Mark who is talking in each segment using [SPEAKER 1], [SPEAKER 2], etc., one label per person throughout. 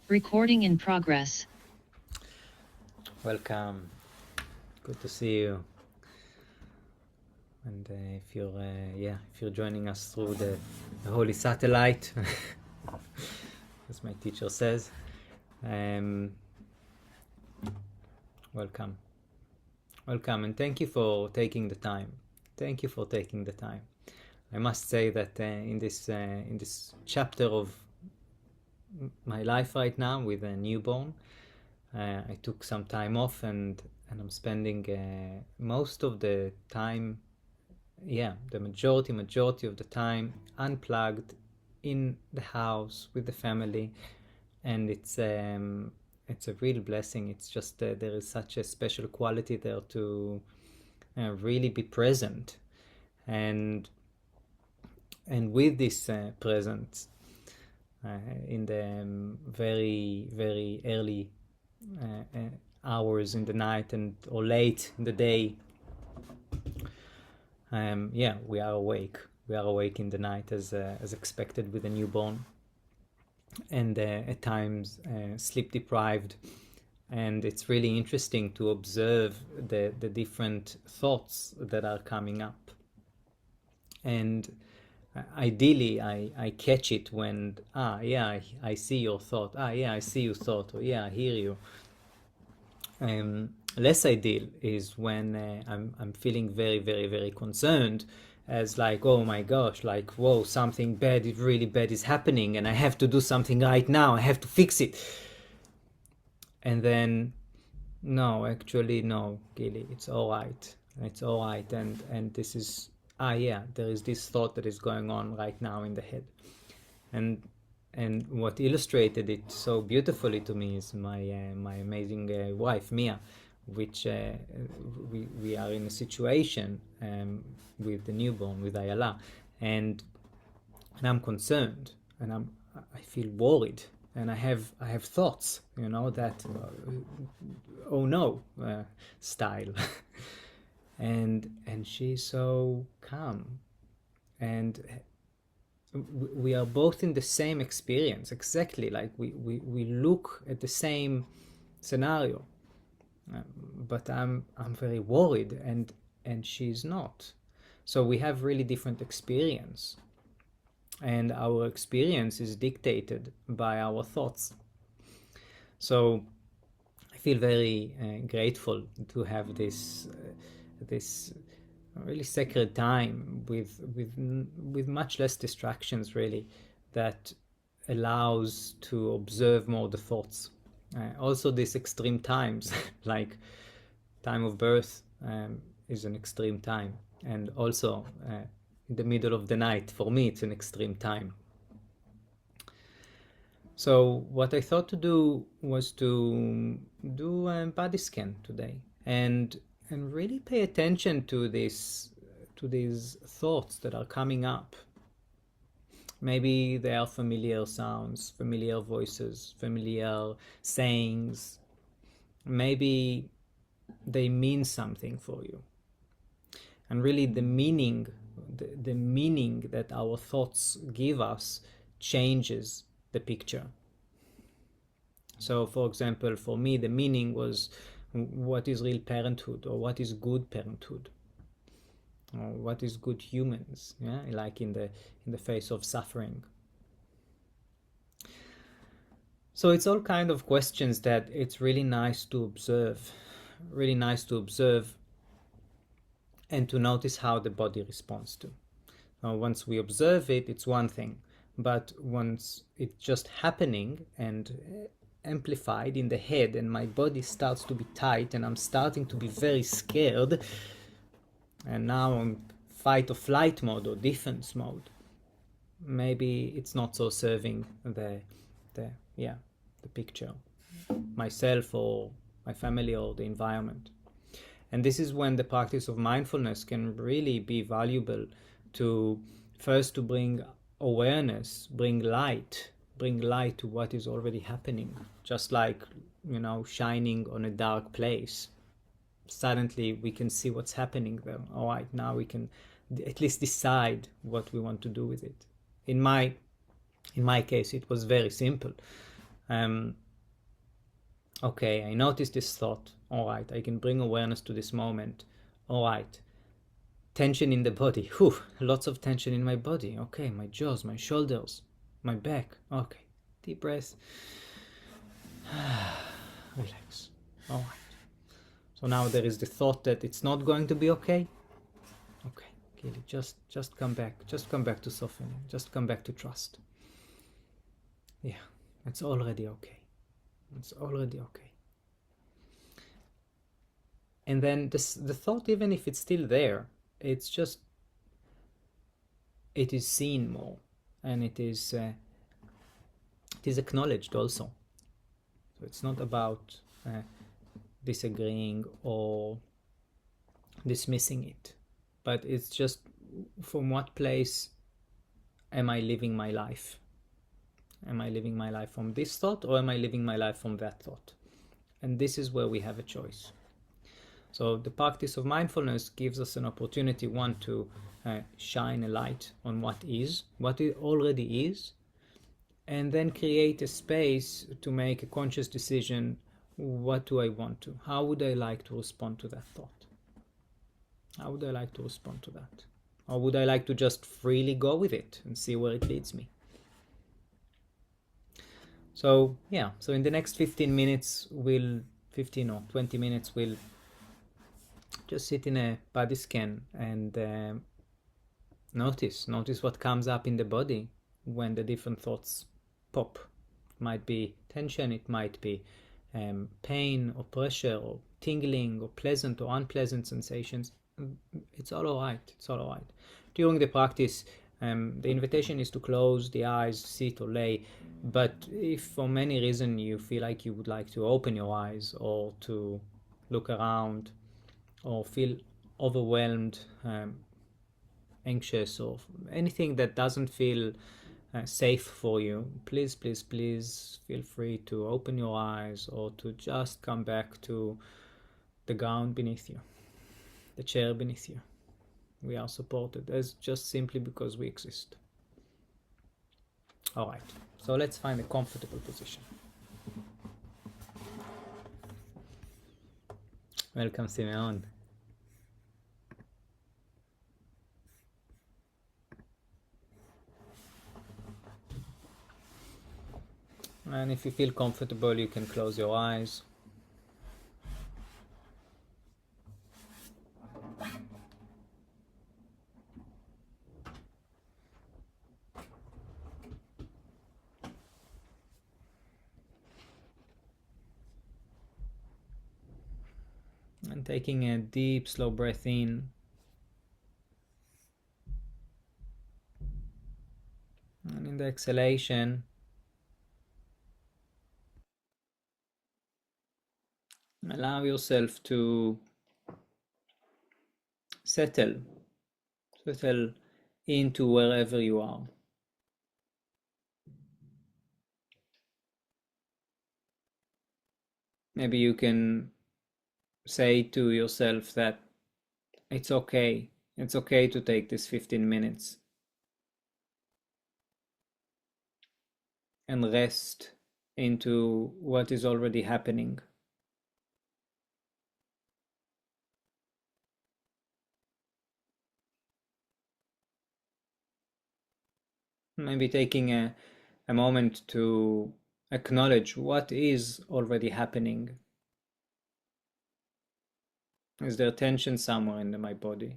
[SPEAKER 1] Recording in progress.
[SPEAKER 2] Welcome. Good to see you. And if you're joining us through the holy satellite, as my teacher says, welcome, and thank you for taking the time. Thank you for taking the time. I must say that in this chapter of my life right now with a newborn, I took some time off, and I'm spending most of the time, the majority of the time unplugged in the house with the family, and it's a real blessing. It's just there is such a special quality there to really be present, and with this presence in the very very early hours in the night or late in the day, we are awake. We are awake in the night as expected with a newborn, and at times sleep deprived. And it's really interesting to observe the different thoughts that are coming up. And ideally, I catch it when, I see your thought. I see your thought. Or I hear you. Less ideal is when I'm feeling very, very, very concerned, as like, oh my gosh, like, whoa, something really bad is happening, and I have to do something right now. I have to fix it. And then, no, Gili, it's all right. It's all right. And this is, there is this thought that is going on right now in the head. And what illustrated it so beautifully to me is my amazing wife, Mia, which we are in a situation with the newborn, with Ayala, and I'm concerned, and I feel worried, and I have thoughts, that oh no style, and she's so calm, and we are both in the same experience, exactly like we look at the same scenario, but I'm very worried, and she's not. So we have really different experience, and our experience is dictated by our thoughts. So I feel very grateful to have this really sacred time with much less distractions, really, that allows to observe more the thoughts. Also these extreme times, like time of birth is an extreme time, and also in the middle of the night, for me it's an extreme time. So what I thought to do was to do a body scan today, and really pay attention to these thoughts that are coming up. Maybe they are familiar sounds, familiar voices, familiar sayings. Maybe they mean something for you. And really the meaning that our thoughts give us changes the picture. So for example, for me, the meaning was, what is real parenthood, or what is good parenthood, or what is good humans, like in the face of suffering. So it's all kind of questions that it's really nice to observe, and to notice how the body responds to. Now, once we observe it, it's one thing, but once it's just happening and amplified in the head, and my body starts to be tight, and I'm starting to be very scared, and now I'm fight or flight mode or defense mode, maybe it's not so serving the picture, myself or my family or the environment. And this is when the practice of mindfulness can really be valuable, to first to bring awareness, bring light to what is already happening, just like shining on a dark place. Suddenly we can see what's happening there. All right, now we can at least decide what we want to do with it. In my case, it was very simple. Um, okay, I noticed this thought. All right, I can bring awareness to this moment. All right, tension in the body. Whew, lots of tension in my body. Okay, my jaws, my shoulders, my back. Okay, deep breath. Relax. All right. So now there is the thought that it's not going to be okay. Okay, Kili, just come back. Just come back to softening. Just come back to trust. Yeah, it's already okay. It's already okay. And then the thought, even if it's still there, it's just, it is seen more, and it is acknowledged also. So it's not about disagreeing or dismissing it, but it's just, from what place am I living my life? Am I living my life from this thought, or am I living my life from that thought? And this is where we have a choice. So the practice of mindfulness gives us an opportunity, one, to shine a light on what it already is, and then create a space to make a conscious decision. What do I want to? How would I like to respond to that thought? How would I like to respond to that? Or would I like to just freely go with it and see where it leads me? So yeah, so in the next 15 minutes, 15 or 20 minutes, we'll just sit in a body scan and notice what comes up in the body when the different thoughts pop. It might be tension, it might be pain or pressure or tingling or pleasant or unpleasant sensations. It's all right. It's all right. During the practice, the invitation is to close the eyes, sit or lay. But if for many reason you feel like you would like to open your eyes, or to look around, or feel overwhelmed, anxious, or anything that doesn't feel safe for you, please, please, please feel free to open your eyes, or to just come back to the ground beneath you, the chair beneath you. We are supported as just simply because we exist. All right, so let's find a comfortable position. Welcome, Simeon. And if you feel comfortable, you can close your eyes. And taking a deep, slow breath in. And in the exhalation, allow yourself to settle into wherever you are. Maybe you can say to yourself that it's okay. It's okay to take this 15 minutes and rest into what is already happening. Maybe taking a moment to acknowledge what is already happening. Is there tension somewhere in my body?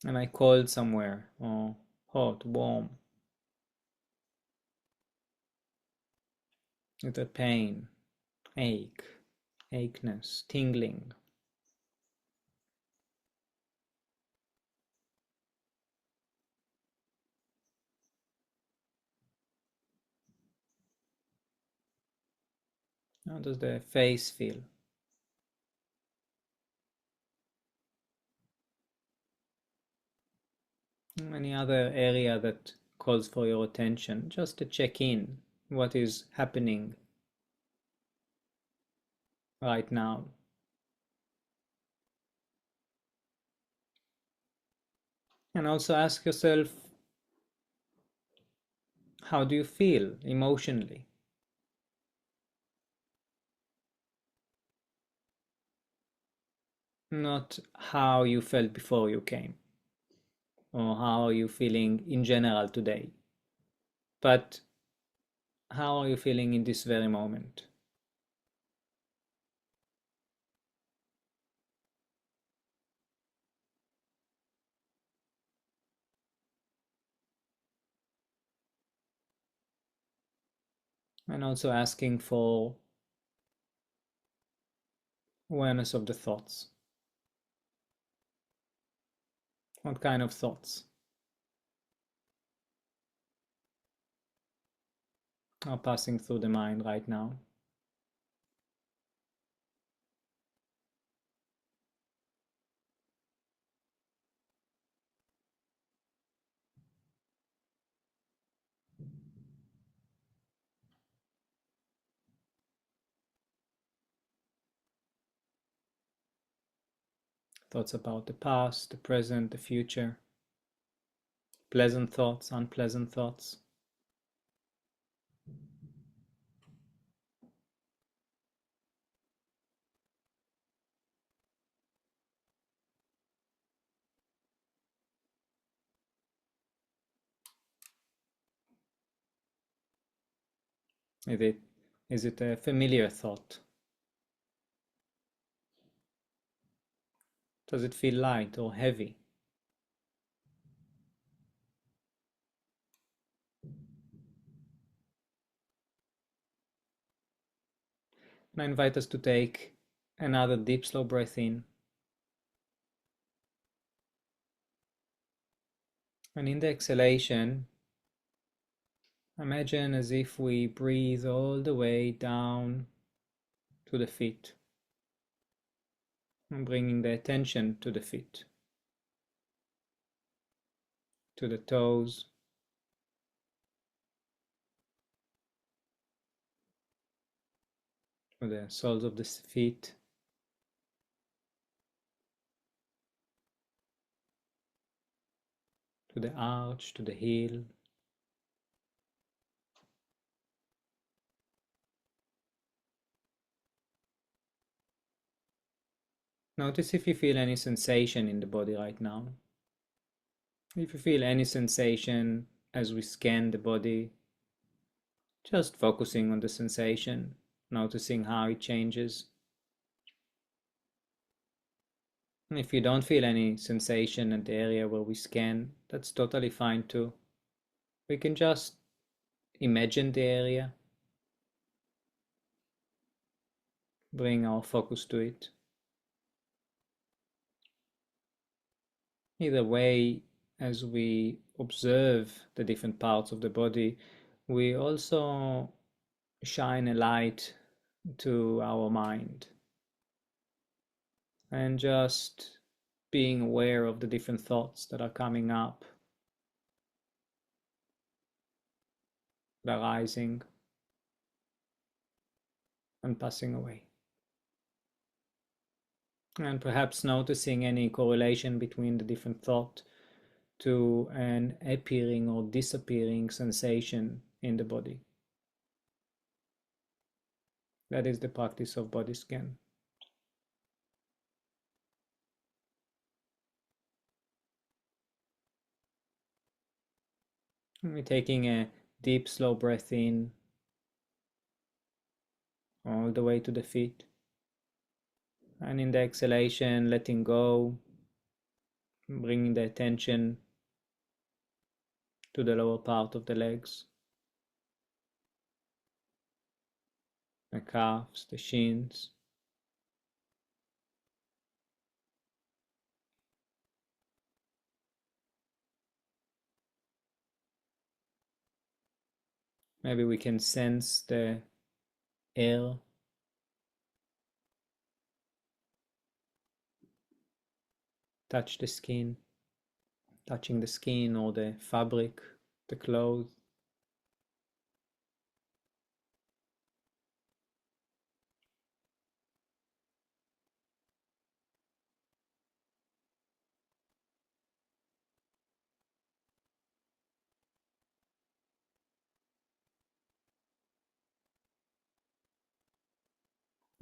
[SPEAKER 2] Am I cold somewhere? Or hot, warm? Is there pain, ache, acheness, tingling? How does the face feel? Any other area that calls for your attention? Just to check in. What is happening? right now. And also ask yourself, how do you feel emotionally? Not how you felt before you came, or how are you feeling in general today, but how are you feeling in this very moment? And also asking for awareness of the thoughts. What kind of thoughts are passing through the mind right now? Thoughts about the past, the present, the future, pleasant thoughts, unpleasant thoughts. Is it, is it a familiar thought? Does it feel light or heavy? And I invite us to take another deep, slow breath in. And in the exhalation, imagine as if we breathe all the way down to the feet, and bringing the attention to the feet, to the toes, to the soles of the feet, to the arch, to the heel. Notice if you feel any sensation in the body right now. If you feel any sensation as we scan the body, just focusing on the sensation, noticing how it changes. And if you don't feel any sensation at the area where we scan, that's totally fine too. We can just imagine the area, bring our focus to it. Either way, as we observe the different parts of the body, we also shine a light to our mind, and just being aware of the different thoughts that are coming up, arising and passing away. And perhaps noticing any correlation between the different thought to an appearing or disappearing sensation in the body. That is the practice of body scan. And we're taking a deep, slow breath in all the way to the feet. And in the exhalation, letting go, bringing the attention to the lower part of the legs, the calves, the shins. Maybe we can sense the air, touch the skin, touching the skin or the fabric, the clothes.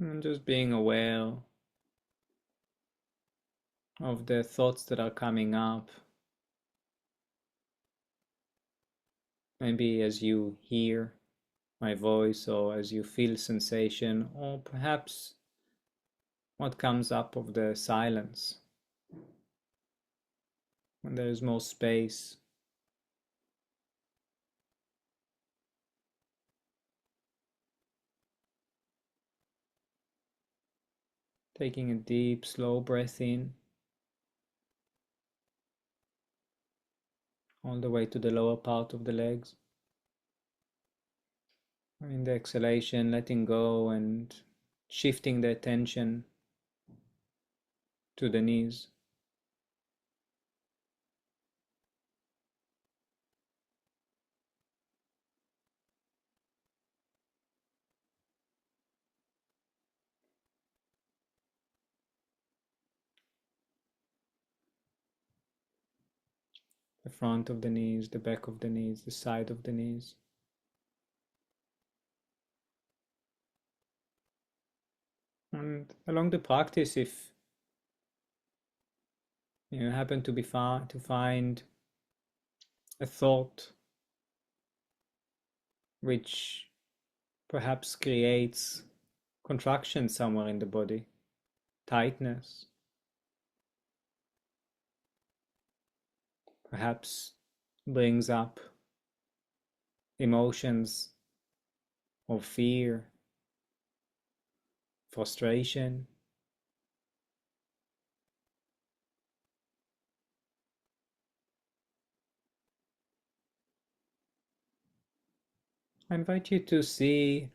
[SPEAKER 2] And just being aware of the thoughts that are coming up. Maybe as you hear my voice, or as you feel sensation, or perhaps what comes up of the silence when there is more space. Taking a deep, slow breath in, all the way to the lower part of the legs. And in the exhalation, letting go and shifting the attention to the knees. The front of the knees, the back of the knees, the side of the knees. And along the practice, if you happen to find a thought which perhaps creates contraction somewhere in the body, tightness, perhaps brings up emotions of fear, frustration. I invite you to see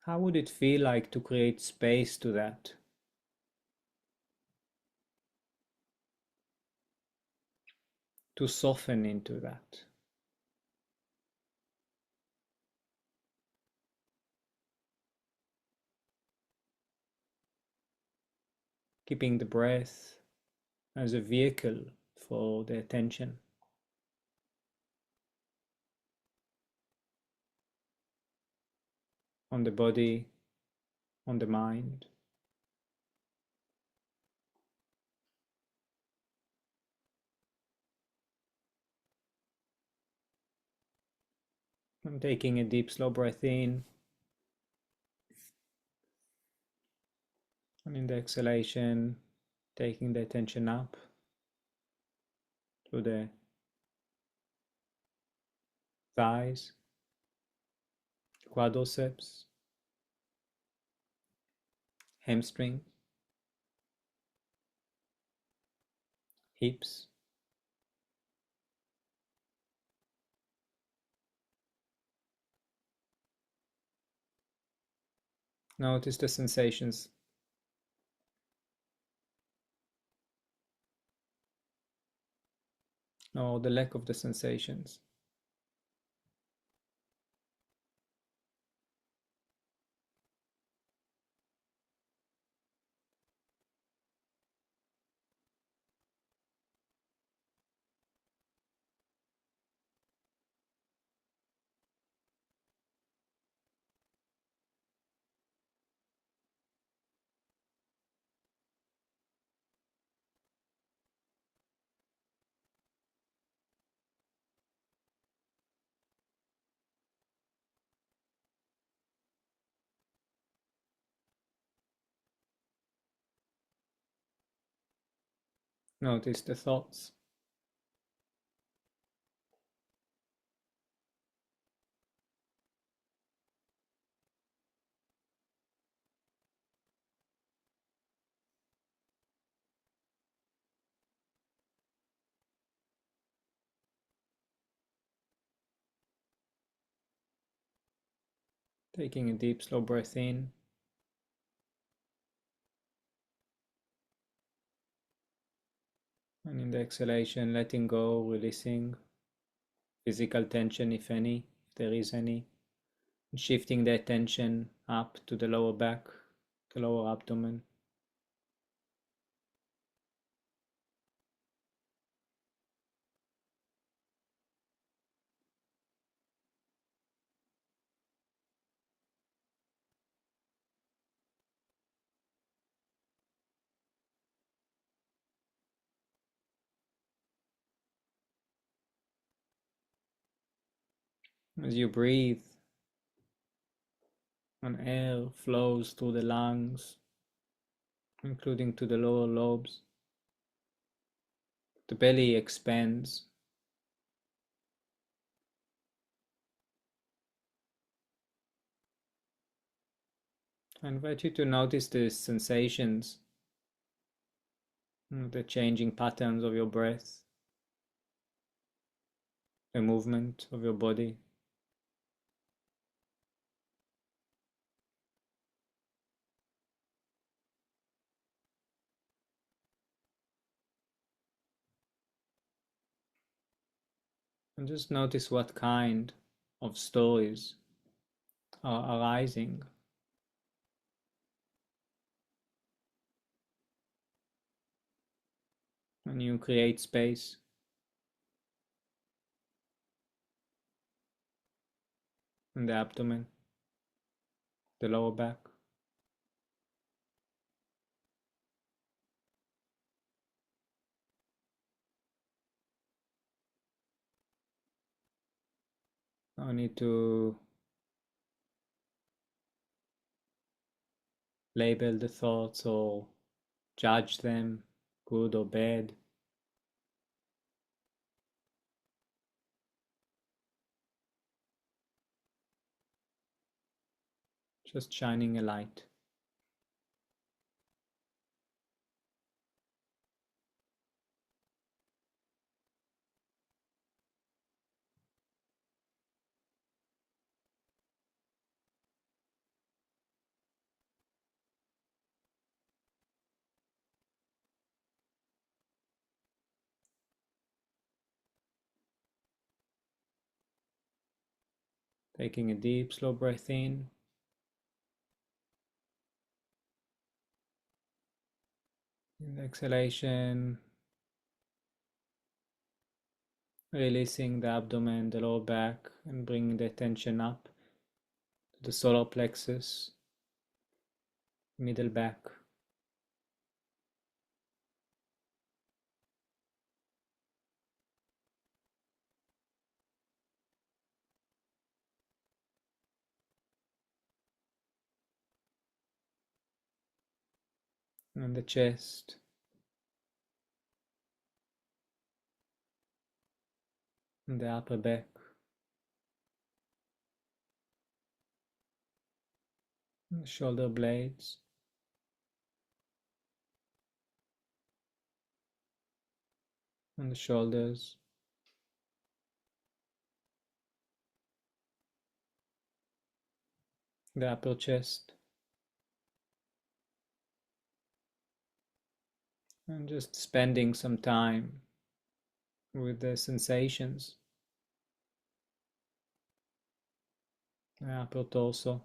[SPEAKER 2] how would it feel like to create space to that, to soften into that. Keeping the breath as a vehicle for the attention on the body, on the mind. I'm taking a deep, slow breath in, and in the exhalation, taking the attention up to the thighs, quadriceps, hamstring, hips. Notice the sensations or the lack of the sensations. Notice the thoughts. Taking a deep, slow breath in, and in the exhalation, letting go, releasing physical tension, if any, if there is any, and shifting the attention up to the lower back, the lower abdomen. As you breathe, and air flows through the lungs, including to the lower lobes. The belly expands. I invite you to notice the sensations, the changing patterns of your breath, the movement of your body. And just notice what kind of stories are arising when you create space in the abdomen, the lower back. No need to label the thoughts or judge them, good or bad. Just shining a light. Taking a deep, slow breath in. In the exhalation, releasing the abdomen, the lower back, and bringing the attention up to the solar plexus, middle back, and the chest, and the upper back, and the shoulder blades, and the shoulders, the upper chest, and just spending some time with the sensations, the upper torso.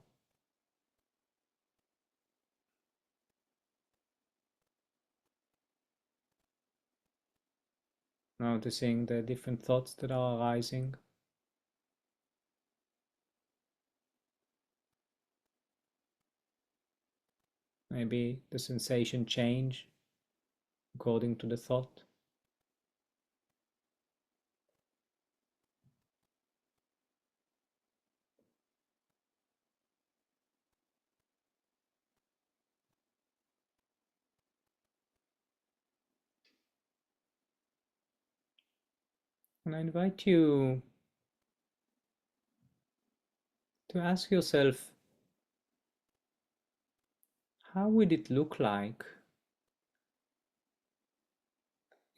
[SPEAKER 2] Noticing the different thoughts that are arising. Maybe the sensation change according to the thought. And I invite you to ask yourself, how would it look like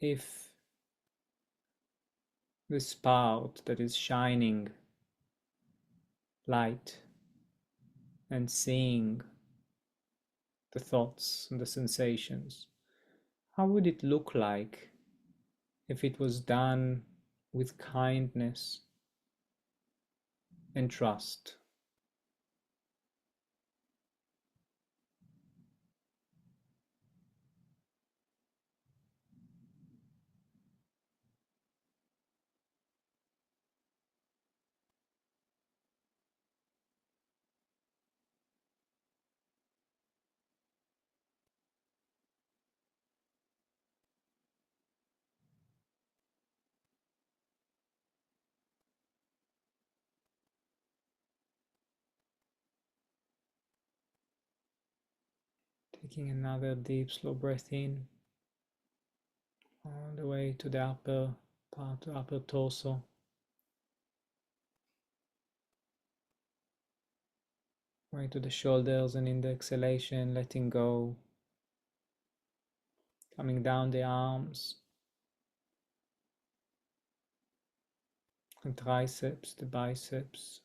[SPEAKER 2] if this part that is shining light and seeing the thoughts and the sensations, how would it look like if it was done with kindness and trust? Taking another deep, slow breath in, all the way to the upper part, the upper torso. Way to the shoulders, and in the exhalation, letting go. Coming down the arms, the triceps, the biceps,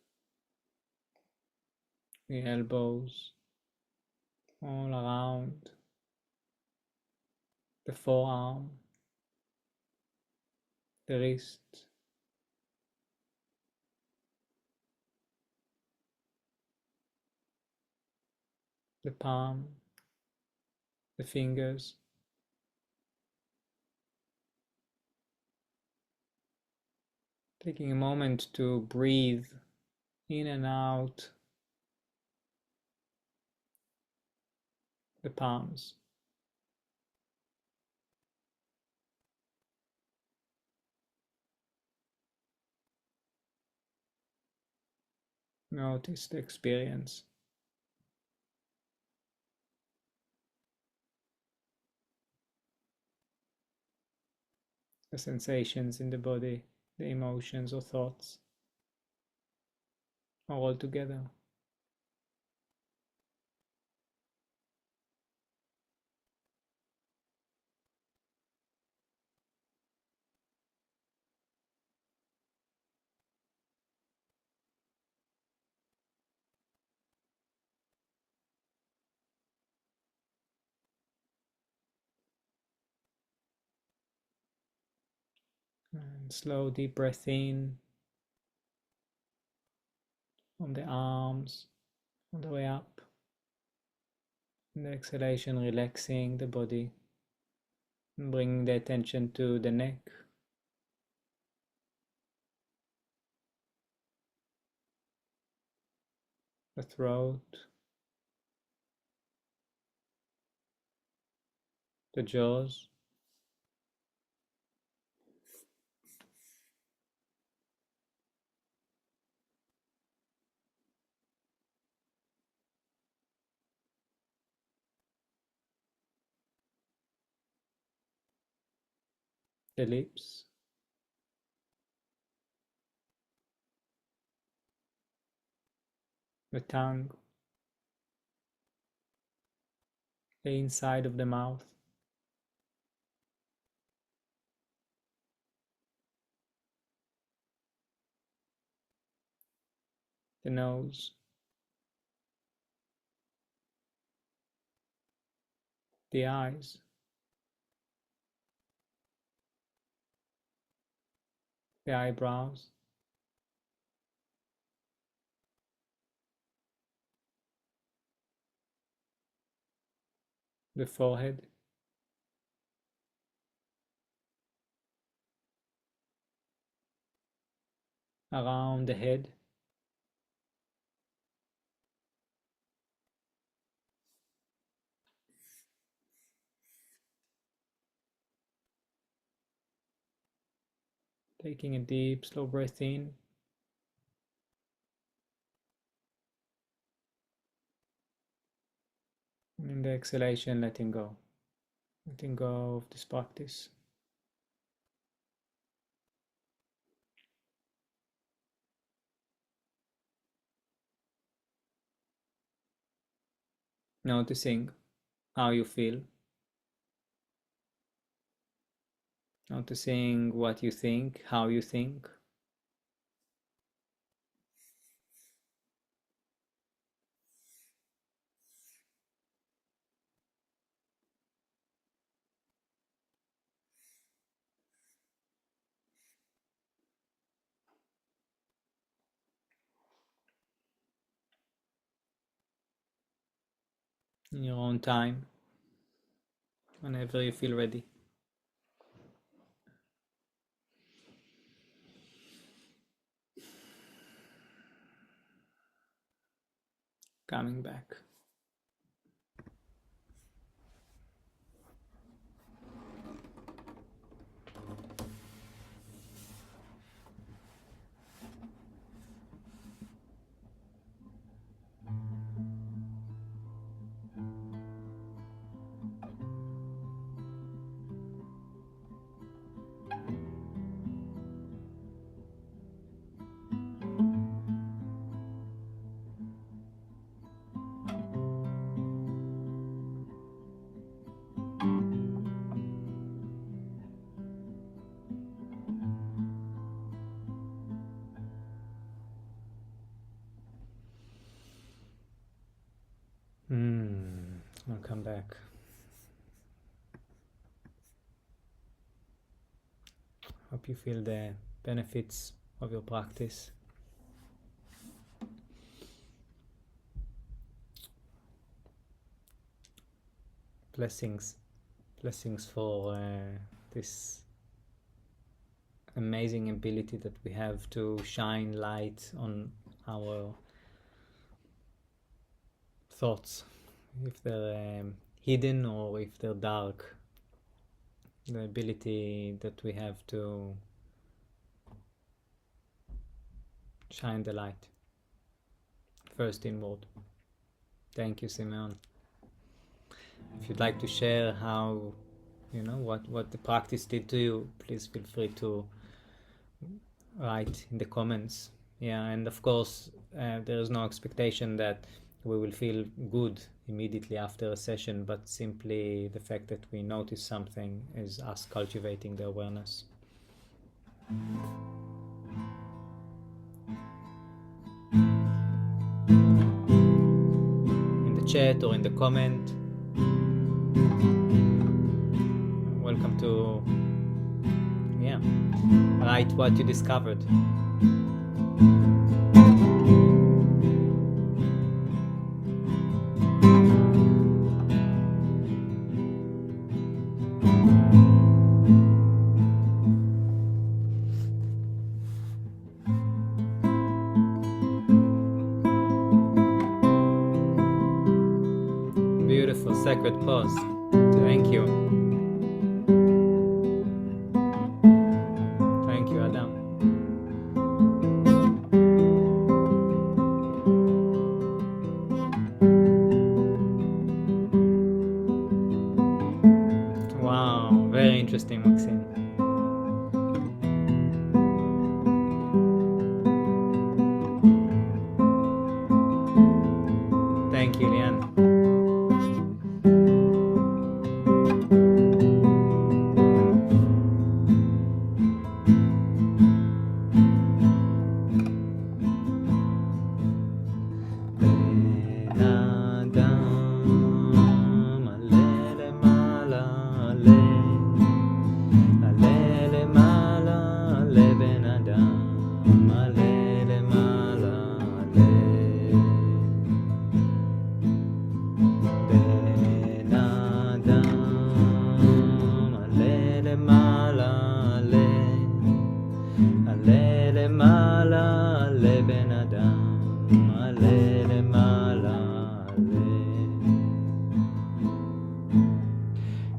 [SPEAKER 2] the elbows, all around the forearm, the wrist, the palm, the fingers. Taking a moment to breathe in and out the palms. Notice the experience. The sensations in the body, the emotions or thoughts are all together. And slow deep breath in from the arms all the way up. And the exhalation, relaxing the body and bringing the attention to the neck, the throat, the jaws, the lips, the tongue, the inside of the mouth, the nose, the eyes, the eyebrows, the forehead, around the head, taking a deep, slow breath in. And in the exhalation, letting go. Letting go of this practice. Noticing how you feel. Noticing what you think, how you think. In your own time, whenever you feel ready. Coming back. Welcome back. Hope you feel the benefits of your practice. Blessings for this amazing ability that we have to shine light on our thoughts, if they're hidden or if they're dark. The ability that we have to shine the light first inward. Thank you, Simeon. If you'd like to share how, what the practice did to you, please feel free to write in the comments. Yeah, and of course, there is no expectation that we will feel good immediately after a session, but simply the fact that we notice something is us cultivating the awareness. In the chat or in the comment, welcome to write what you discovered. Beautiful sacred pause. Thank you. Thank you, Adam. Wow, very interesting, Maxine. Thank you, Lian.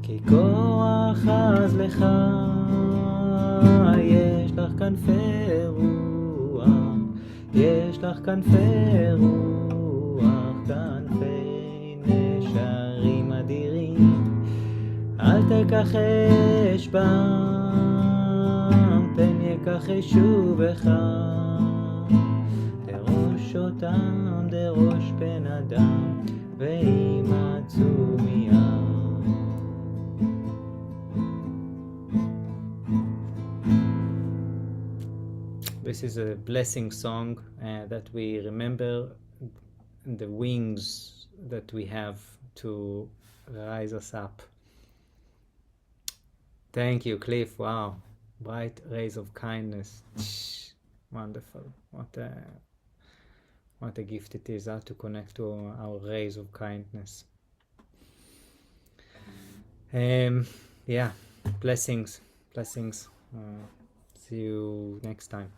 [SPEAKER 2] כי כוח אז לך, יש לך כנפי רוח, יש לך כנפי רוח, כנפי נשרים אדירים, אל תכחש בם, פן יכחשו בך, דרוש אותם, דרוש בן אדם, וימצאו מיד. This is a blessing song that we remember the wings that we have to rise us up. Thank you, Cliff. Wow. Bright rays of kindness. Wonderful. What a gift it is to connect to our rays of kindness. Yeah, blessings. See you next time.